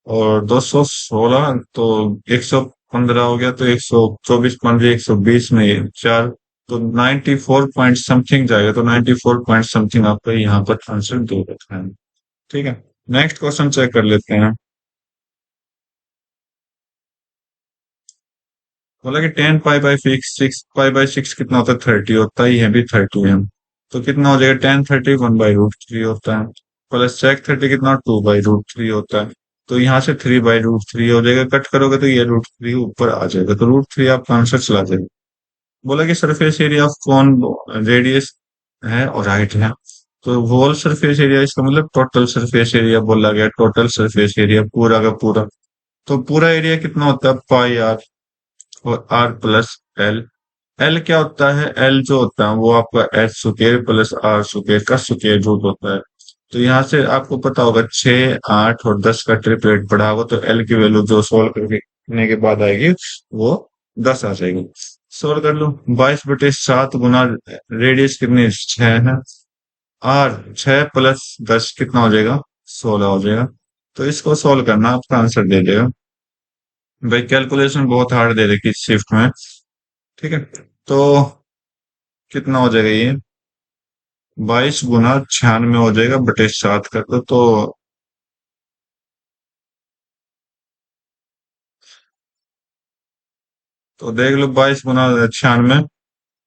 [SPEAKER 1] और 216 तो 115 हो गया, तो 124 पंजे 120 में ये चार, तो 94 पॉइंट समथिंग जाएगा, तो 94 पॉइंट समथिंग आपका यहाँ पर आंसर दो रखा है। ठीक है, नेक्स्ट क्वेश्चन चेक कर लेते हैं। बोला कि 10 पाई बाई 6 कितना होता है? 30 होता है, ये भी 30 है। तो कितना हो जाएगा? 10 30 1/√3 होता है, प्लस सेक 30 कितना? 2/√3 होता है। तो यहाँ से 3/√3 हो जाएगा, कट करोगे तो ये √3 ऊपर आ जाएगा, तो √3 आपका आंसर चला जाएगा। बोला कि सरफेस एरिया ऑफ कौन रेडियस है और हाइट है। तो होल सरफेस एरिया, इसका मतलब टोटल सरफेस एरिया बोला गया, टोटल सरफेस एरिया पूरा का पूरा। तो पूरा एरिया कितना होता है? पाई आर, और आर प्लस एल। एल क्या होता है? एल जो होता है वो आपका h square plus r square का स्क्वायर रूट होता है। तो यहाँ से आपको पता होगा 6 8 और 10 का ट्रिपलेट पढ़ा होगा, तो एल की वैल्यू जो सोल्व करने के बाद आएगी वो 10 आ जाएगी। सोल्व कर लो, 22/7 गुना रेडियस कितनी? 6 है। आर 6 + 10 कितना हो जाएगा? 16 हो जाएगा। तो इसको सोल्व करना, आपका आंसर दे देगा। भाई कैलकुलेशन बहुत हार्ड दे रखी शिफ्ट में। ठीक है, तो कितना हो जाएगा ये? 22 × 96 हो जाएगा बटे 7 कर दो, तो देख लो, 22 × 96,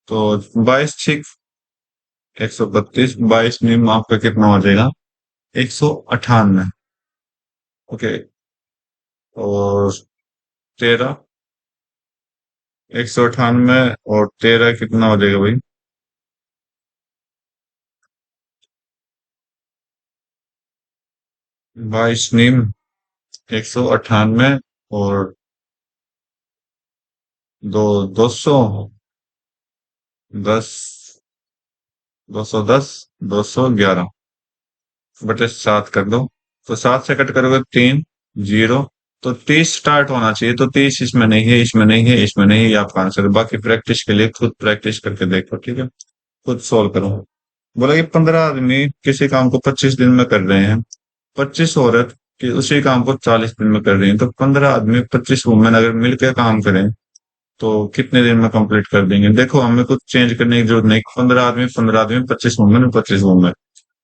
[SPEAKER 1] तो 22 6 132, 22 निम आपका कितना हो जाएगा? 198। ओके, और 13, 198 और 13 कितना हो जाएगा भाई? 22 निम 198 और 210, 210, 211 बटे 7 कर दो। तो 7 से कट करोगे 3 जीरो, तो 30 स्टार्ट होना चाहिए, तो 30 इसमें नहीं है, इसमें नहीं है, इसमें नहीं है, ये आपका आंसर है। बाकी प्रैक्टिस के लिए खुद प्रैक्टिस करके देखो, ठीक है, खुद सोल्व करो। बोला कि 15 आदमी किसी काम को 25 दिन में कर रहे हैं, 25 औरत कि उसी काम को 40 दिन में कर रही है, तो 15 आदमी 25 वुमेन अगर मिलकर काम करें तो कितने दिन में कंप्लीट कर देंगे? देखो, हमें कुछ चेंज करने की जरूरत नहीं, 15 आदमी 15 आदमी, 25 वुमेन 25 वुमेन।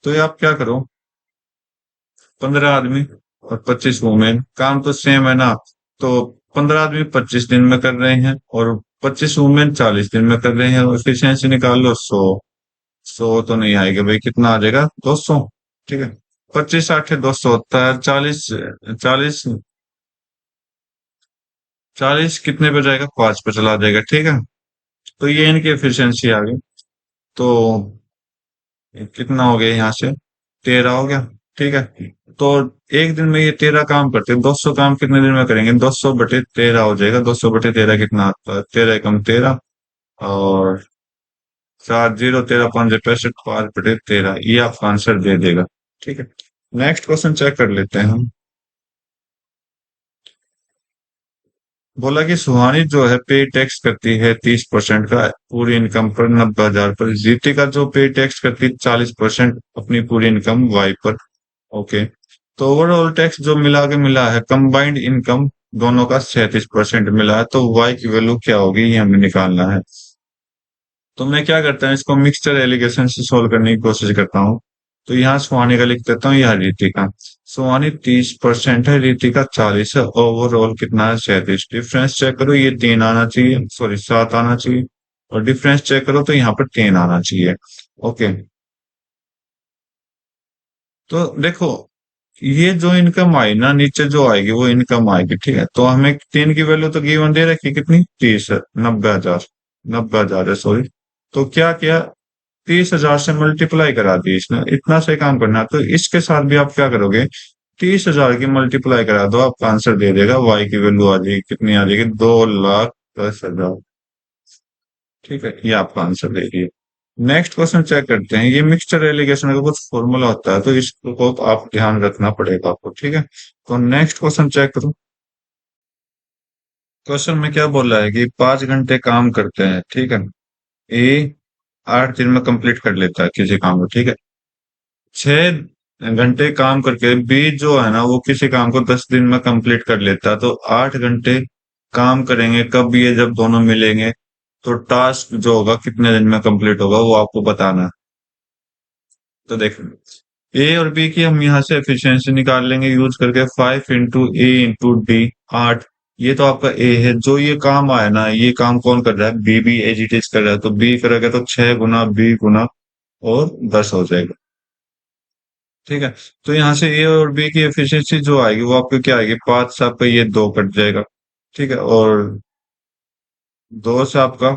[SPEAKER 1] तो ये आप क्या करो, 15 आदमी और 25 वुमेन, काम तो सेम है ना। तो 15 आदमी 25 दिन में कर रहे हैं और 25 वुमेन 40 दिन में कर रहे हैं, एफिशिएंसी निकाल लो 100। 100 तो नहीं आएगा भाई, कितना आ जाएगा? 200। ठीक है, 25 8 200 होता है, 40 40 40 कितने पे जाएगा? 5 पे चला जाएगा। ठीक है, तो ये इनकी एफिशिएंसी आ गई। तो कितना हो गया यहाँ से? 13 हो गया। ठीक है, तो एक दिन में ये 13 काम करते हैं, 200 काम कितने दिन में करेंगे? 200/13 हो जाएगा। 200/13 कितना आता है? 13 × 13, और 4 0 13 5 65, 5/13, ये आपका आंसर दे देगा। ठीक है, नेक्स्ट क्वेश्चन चेक कर लेते हैं हम। बोला कि सुहानी जो है पे टैक्स करती है 30% का पूरी इनकम पर, 90,000 पर। जीती का जो पे टैक्स करती है 40% अपनी पूरी इनकम वाई पर। ओके, तो ओवरऑल टैक्स जो मिला के मिला है, कंबाइंड इनकम दोनों का 37% मिला है, तो वाई की वैल्यू क्या होगी ये हमें निकालना है। तो मैं क्या करता हूँ, इसको मिक्सचर एलिगेशन से सोल्व करने की कोशिश करता हूँ। तो यहाँ सुहानी का लिख देता हूँ, यहाँ रीति का। सुहानी 30% है, रीति का 40 है, ओवरऑल कितना है? 37। डिफरेंस चेक करो, ये 3 आना चाहिए, सॉरी 7 आना चाहिए, और डिफरेंस चेक करो तो यहाँ पर 3 आना चाहिए। ओके, तो देखो, ये जो इनकम आई ना, नीचे जो आएगी वो इनकम आएगी। ठीक है, तो हमें 3 की वैल्यू तो गिवन दे रखी है, कितनी? 30 है, 90,000, 90,000 है, सॉरी। तो क्या किया, 30,000 से मल्टीप्लाई करा दी इसने, इतना से काम करना है। तो इसके साथ भी आप क्या करोगे, 30,000 की मल्टीप्लाई करा दो, आपका आंसर दे देगा। वाई की वैल्यू आ जाएगी, कितनी आ जाएगी, 2,10,000। ठीक है, ये आपका आंसर दे दिए। नेक्स्ट क्वेश्चन चेक करते हैं। ये मिक्सचर एलिगेशन का कुछ फॉर्मूला होता है, तो इसको आप ध्यान रखना पड़ेगा आपको। ठीक है, तो नेक्स्ट क्वेश्चन चेक करो। क्वेश्चन में क्या बोल रहा है कि 5 घंटे काम करते हैं, ठीक है। ए 8 दिन में कंप्लीट कर लेता है किसी काम को, ठीक है। 6 घंटे काम करके बी जो है ना, वो किसी काम को 10 दिन में कंप्लीट कर लेता है। तो 8 घंटे काम करेंगे कब, ये जब दोनों मिलेंगे, तो टास्क जो होगा कितने दिन में कंप्लीट होगा वो आपको बताना है। तो देखो, ए और बी की हम यहाँ से एफिशिएंसी निकाल लेंगे यूज करके। 5 × A × D 8। ये तो आपका ए है। जो ये काम आया ना, ये काम कौन कर रहा है, बी भी एज इट इज कर रहा है। तो बी करेगा तो 6 × B और 10 हो जाएगा। ठीक है, तो यहाँ से ए और बी की एफिशिएंसी जो आएगी वो आपको क्या आएगी, 5 से आपका ये 2 कट जाएगा। ठीक है, और 2 से आपका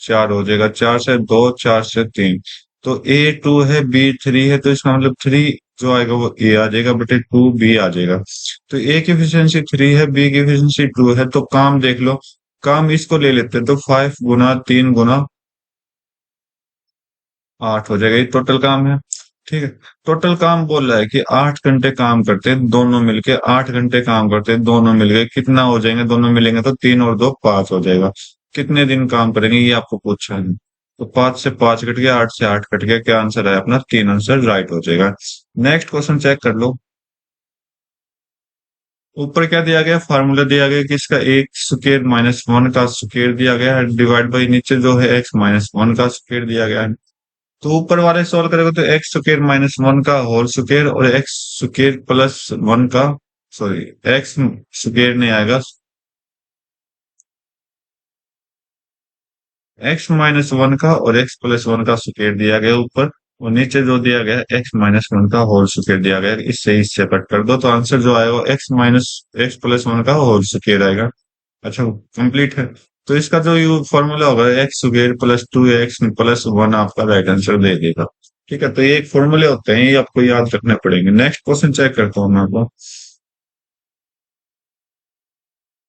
[SPEAKER 1] 4 हो जाएगा, 4 से 2, 4 से 3। तो A 2 है, B 3 है, तो इसका मतलब 3 जो आएगा वो ए आ जाएगा, बटे 2 B आ जाएगा। तो ए की एफिशिएंसी 3 है, बी की एफिशिएंसी 2 है, तो काम देख लो। काम इसको ले लेते हैं, तो 5 × 3 × 8 हो जाएगा, ये टोटल काम है। ठीक है, टोटल काम बोल रहा है कि 8 घंटे काम करते हैं दोनों मिलके, 8 घंटे काम करते हैं दोनों मिलके, कितना हो जाएंगे दोनों मिलेंगे, तो 3 और 2 5 हो जाएगा। कितने दिन काम करेंगे ये आपको पूछा है। तो 5 से 5 कट गया, 8 से 8 कट गया, क्या आंसर है अपना, 3 आंसर राइट हो जाएगा। नेक्स्ट क्वेश्चन चेक कर लो। ऊपर क्या दिया गया, फार्मूला दिया गया कि इसका x² - 1 का स्क्वायर दिया गया है, डिवाइड बाई नीचे जो है x - 1 का स्क्वायर दिया गया है। तो ऊपर वाले सॉल्व करेंगे तो x² - 1 का होल स्क्वायर और x² + 1 का, सॉरी, x स्क्वायर नहीं आएगा, x - 1 का और x + 1 का स्क्वायर दिया गया ऊपर, और नीचे जो दिया गया है x - 1 का होल स्क्वायर दिया गया है। इससे कट कर दो, तो आंसर जो आएगा x + 1 का होल स्क्वायर आएगा। अच्छा, कंप्लीट है। तो इसका जो यू फॉर्मूला होगा, x² + 2x + 1 आपका राइट आंसर दे देगा। ठीक है, तो ये एक फॉर्मूले होते हैं, ये आपको याद रखने पड़ेंगे। नेक्स्ट क्वेश्चन चेक करता हूँ मैं आपको।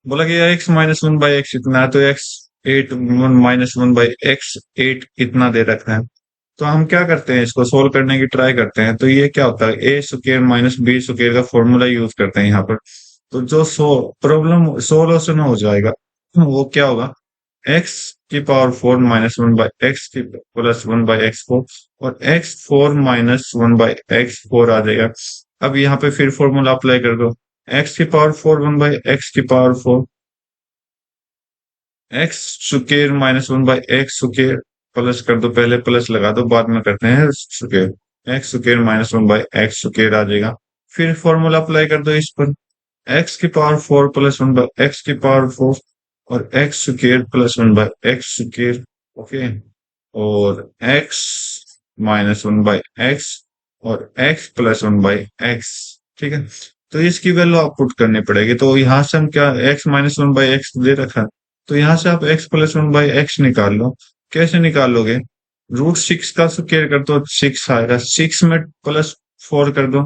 [SPEAKER 1] बोला कि x - 1/x इतना है, तो x 8 - 1/x 8 इतना दे रखा है। तो हम क्या करते हैं, इसको सोल्व करने की ट्राई करते हैं। तो ये क्या होता है, a² - b² का फॉर्मूला यूज करते हैं यहाँ पर। तो जो प्रॉब्लम सोल्यूशन हो जाएगा, वो क्या होगा, x⁴ - 1/x⁴ और x⁴ - 1/x⁴ आ जाएगा। अब यहाँ पे फिर फॉर्मूला अप्लाई कर दो, x⁴ 1/x⁴ x² - 1/x² plus कर दो, पहले प्लस लगा दो, बाद में करते हैं स्क्वायर। x² - 1/x² आ जाएगा। फिर फॉर्मूला अप्लाई कर दो इस पर, x⁴ + 1/x⁴ और x² + 1/x²। ओके, और x - 1/x और x + 1/x। ठीक है, तो इसकी वैल्यू आप पुट करनी पड़ेगी। तो यहाँ से हम क्या, x - 1/x दे रखा है, तो यहाँ से आप x + 1/x निकाल लो। कैसे निकालोगे, √6 का स्क्वायर कर दो, 6 आएगा, 6 में +4 कर दो,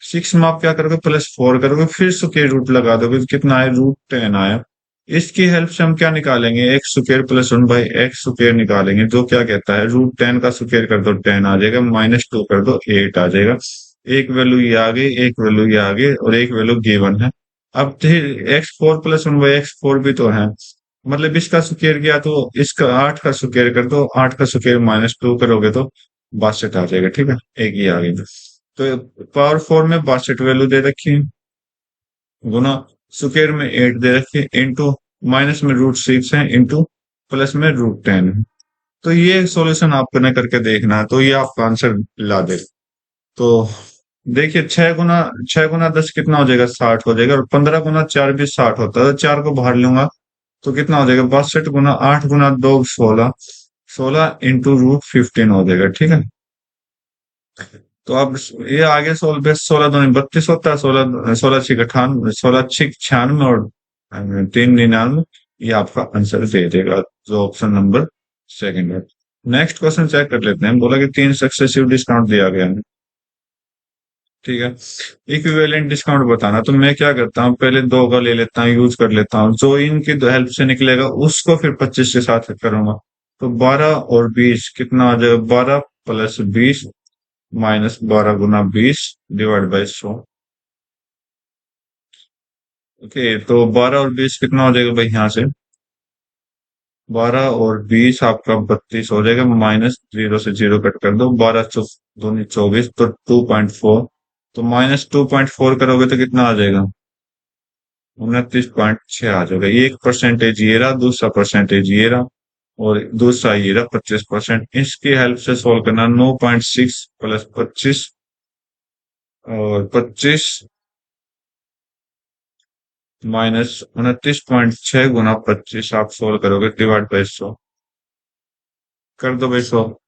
[SPEAKER 1] 6 में आप क्या करोगे, +4 करोगे, फिर स्क्वायर रूट लगा दोगे, तो कितना आया, √10 आया। इसकी हेल्प से हम क्या निकालेंगे, x² + 1/x² निकालेंगे, जो क्या कहता है, √10 का स्क्वायर कर दो, 10 आ जाएगा, -2 कर दो, 8 आ जाएगा। एक वैल्यू ये आ गई, एक वैल्यू ये आ गई, और एक वैल्यू गिवन है। अब x4 + 1/x4 भी तो है, मतलब इसका स्क्वायर किया तो इसका 8 का स्क्वायर कर दो, 8 का स्क्वायर -2 करोगे तो 62 आ जाएगा। ठीक है, एक ही आ गई। तो पावर 4 में 62 वैल्यू दे रखी है, गुना स्क्वायर में 8 दे रखी है, इंटू माइनस में √6 है, इंटू प्लस में √10 है। तो ये सॉल्यूशन आपको न करके देखना है, तो ये आपका आंसर ला दे। तो देखिए, 6 × 10 कितना हो जाएगा, 60 हो जाएगा, और 15 × 4 भी 60 होता है, तो 4 को बाहर लूंगा तो कितना हो जाएगा, 62 × 8 × 2 16, 16 इंटू √15 हो जाएगा। ठीक है, तो अब ये आगे 16 होता है, 16 16 96 और 3 99, ये आपका आंसर दे देगा, जो ऑप्शन नंबर सेकंड है। नेक्स्ट क्वेश्चन चेक कर लेते हैं। बोला कि 3 सक्सेसिव डिस्काउंट दिया गया है। ठीक है। इक्विवेलेंट डिस्काउंट बताना, तो मैं क्या करता हूँ, पहले दो का ले लेता हूँ, यूज कर लेता हूँ, जो इनकी हेल्प से निकलेगा उसको फिर 25 के साथ करूंगा। तो 12 और 20 कितना आ जाएगा, 12 + 20 -12 × 20 / 100। ओके, तो 12 और 20 कितना हो जाएगा भाई यहाँ से, 12 और 20 आपका 32 हो जाएगा, माइनस जीरो से जीरो कट कर दो, 12 × 2 = 24, तो 2.4। तो -2.4 करोगे तो कितना आ जाएगा, 29.6 आ जाएगा। ये एक परसेंटेज ये रहा, दूसरा परसेंटेज ये रहा, और दूसरा ये रहा 25%। इसकी हेल्प से सोल्व करना, 9.6 + 25 और 25 -29.6 × 25 आप सोल्व करोगे, डिवाइड बाई 100 कर दो भाई 100।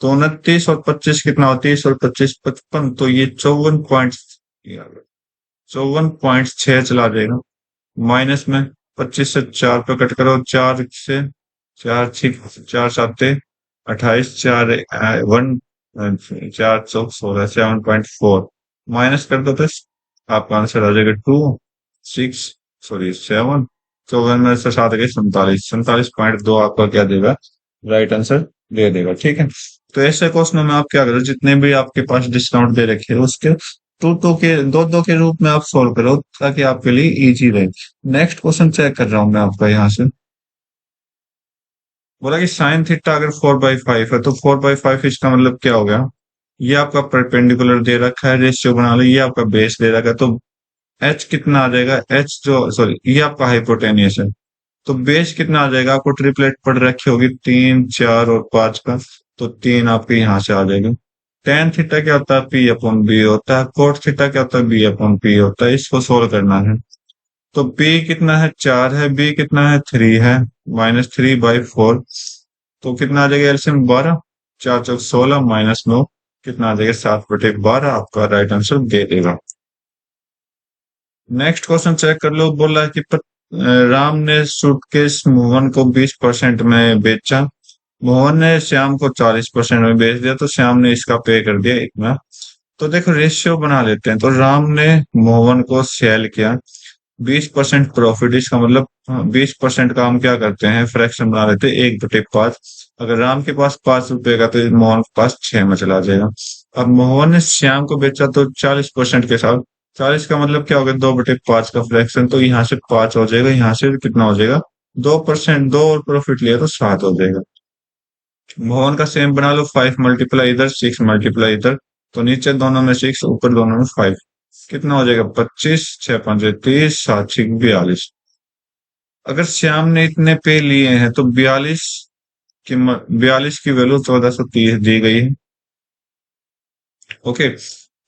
[SPEAKER 1] तो 29 और 25 कितना हो, 30 और 25 55, तो ये 54.6 चला जाएगा। माइनस में 25 से 4 पे कट करो, 4 से 4 6 4 7 28, 1 4 4 16 7.4 माइनस कर दो, तो आपका आंसर आ जाएगा 7। 54 में से 7 गए 47.2 आपका क्या देगा, राइट आंसर दे देगा। ठीक है। तो ऐसे क्वेश्चनों में आप क्या करो, जितने भी आपके पास डिस्काउंट दे रखे हैं उसके टू टू के दो दो के रूप में आप सोल्व करो, ताकि आपके लिए इजी रहे। नेक्स्ट क्वेश्चन चेक कर रहा हूं मैं आपका यहाँ से। बोला कि साइन थीटा अगर 4/5 है, तो 4/5 इसका मतलब क्या हो गया, ये आपका परपेंडिकुलर दे रखा है, रेशियो बना लो, ये आपका बेस दे रखा है, तो एच कितना आ जाएगा, एच जो सॉरी ये आपका हाइपोटेनियस है, तो बेस कितना आ जाएगा, आपको ट्रिपलेट पढ़ रखी होगी 3 4 और 5 का, तो 3 आपके यहाँ से आ जाएगा। टेन थीटा क्या होता है, P/B होता है। कोट थीटा क्या होता है, B/P होता है। इसको सोल्व करना है। तो P कितना है, 4 है, B कितना है, 3 है, -3/4, तो कितना आ जाएगा एलसीएम 12, 4 × 4 = 16, -9 कितना आ जाएगा, 7/12 आपका राइट आंसर दे देगा। नेक्स्ट क्वेश्चन चेक कर लो। बोला कि राम ने सूटकेस मोहन को 20% में बेचा, मोहन ने श्याम को 40% में बेच दिया, तो श्याम ने इसका पे कर दिया इतना। तो देखो रेशियो बना लेते हैं। तो राम ने मोहन को सेल किया, 20% प्रॉफिट, इसका मतलब 20% का हम क्या करते हैं, फ्रैक्शन बना लेते हैं 1/5। अगर राम के पास 5 रुपए का, तो मोहन के पास 6 में चला जाएगा। अब मोहन ने श्याम को बेचा तो 40% के साथ, 40 का मतलब क्या होगा, 2/5 का फ्रैक्शन, तो यहाँ से 5 हो जाएगा, यहाँ से कितना हो जाएगा, 2%, 2 और प्रॉफिट लिया तो 7 हो जाएगा। मोहन का सेम बना लो, 5 मल्टीप्लाई इधर, 6 मल्टीप्लाई इधर, तो नीचे दोनों में 6, ऊपर दोनों में 5, कितना हो जाएगा, 25, 6×5 = 30, 7×6 = 42। अगर श्याम ने इतने पे लिए हैं, तो 42 की वैल्यू 1430 दी गई है। ओके,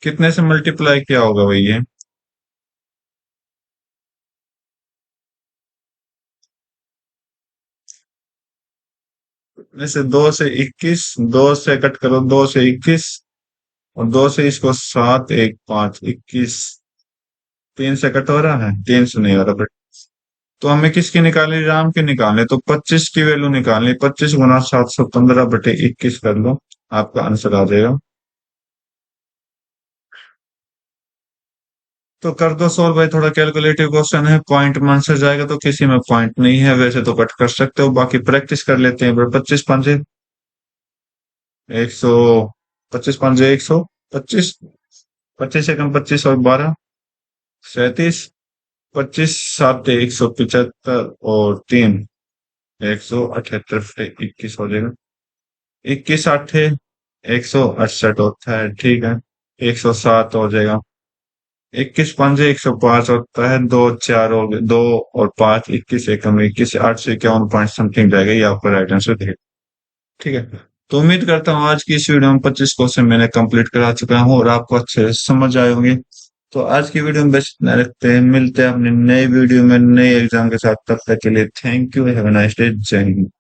[SPEAKER 1] कितने से मल्टीप्लाई किया होगा भाई ये, वैसे 2 से 21, 2 से कट करो, 2 से 21, और 2 से इसको 7 1 5 21, 3 से कट हो रहा है, 3 से नहीं हो रहा। तो हमें किसकी निकालनी, राम की निकालनी, तो 25 की वैल्यू निकालनी, 25 × 715/21 कर लो, आपका आंसर आ जाएगा। तो कर दो सोल्व भाई, थोड़ा कैलकुलेटिव क्वेश्चन है, पॉइंट में आंसर जाएगा, तो किसी में पॉइंट नहीं है, वैसे तो कट कर सकते हो, बाकी प्रैक्टिस कर लेते हैं। 25 × 5 = 100, 25 × 5 = 125, 25 × 25 और 12 = 37, 25 7 × 1 = 175, और 3 178/21 हो जाएगा। 21 8 = 168 होता है, ठीक है। 107 हो जाएगा। 21 5 = 105 होता है, 2 4 हो गए, 2 और 5 21 एकम 21 8 से 51 पॉइंट समथिंग जाएगा, ये आपका राइट आंसर देगा। ठीक है। तो उम्मीद करता हूँ आज की इस वीडियो में 25 क्वेश्चन मैंने कंप्लीट करा चुका हूँ, और आपको अच्छे से समझ आए होंगे। तो आज की वीडियो में बस इतना रखते हैं, मिलते हैं अपने नए वीडियो में नए एग्जाम के साथ, तब तक के लिए thank you, have a nice day, जय हिंद।